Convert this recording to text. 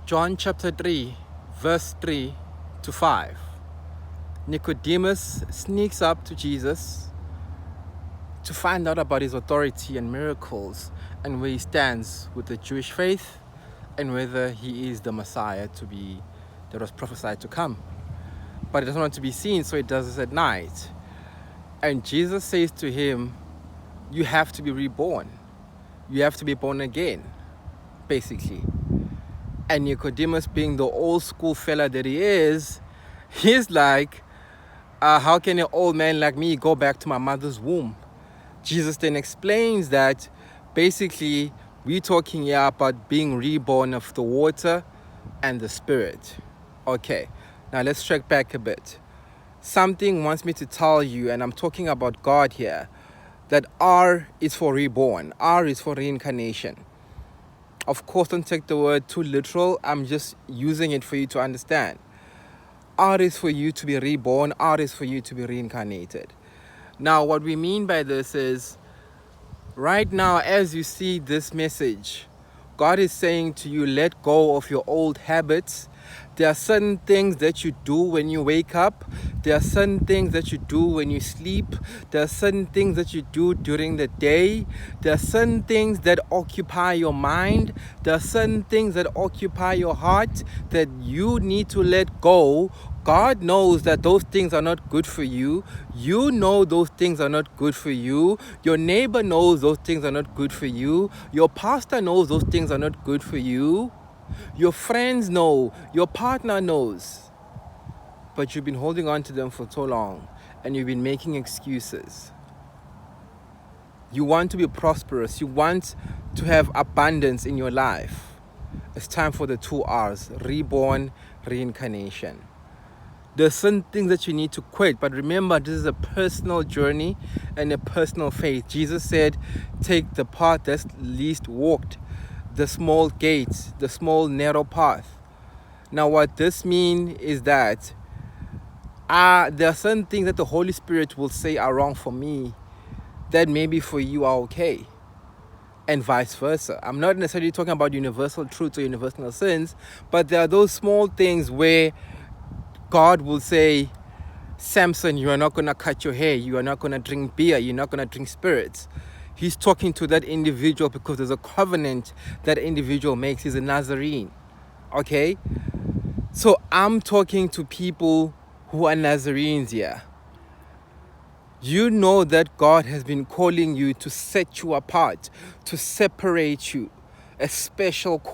John chapter 3, verse 3 to 5. Nicodemus sneaks up to Jesus to find out about his authority and miracles and where he stands with the Jewish faith and whether he is the Messiah that was prophesied to come. But he doesn't want to be seen, so he does this at night. And Jesus says to him, you have to be reborn. You have to be born again, basically. And Nicodemus, being the old school fella that he is, he's like, how can an old man like me go back to my mother's womb? Jesus then explains that basically we're talking here about being reborn of the water and the spirit. Okay, now let's track back a bit. Something wants me to tell you, and I'm talking about God here, that R is for reborn. R is for reincarnation. Of course, don't take the word too literal. I'm just using it for you to understand. R is for you to be reborn. R is for you to be reincarnated. Now, what we mean by this is, right now, as you see this message, God is saying to you, let go of your old habits. There are certain things that you do when you wake up. There are certain things that you do when you sleep. There are certain things that you do during the day. There are certain things that occupy your mind. There are certain things that occupy your heart that you need to let go. God knows that those things are not good for you. You know those things are not good for you. Your neighbor knows those things are not good for you. Your pastor knows those things are not good for you. Your friends know. Your partner knows. But you've been holding on to them for so long and you've been making excuses. You want to be prosperous. You want to have abundance in your life. It's time for the 2 R's: reborn, reincarnation. There's certain things that you need to quit, but remember, this is a personal journey and a personal faith. Jesus said, take the path that's least walked, the small gates, the small narrow path. Now, what this means is that there are certain things that the Holy Spirit will say are wrong for me that maybe for you are okay, and vice versa. I'm not necessarily talking about universal truths or universal sins, but there are those small things where God will say, Samson, you are not going to cut your hair. You are not going to drink beer. You're not going to drink spirits. He's talking to that individual because there's a covenant that individual makes. He's a Nazarene. Okay? So I'm talking to people who are Nazarenes here. You know that God has been calling you to set you apart, to separate you, a special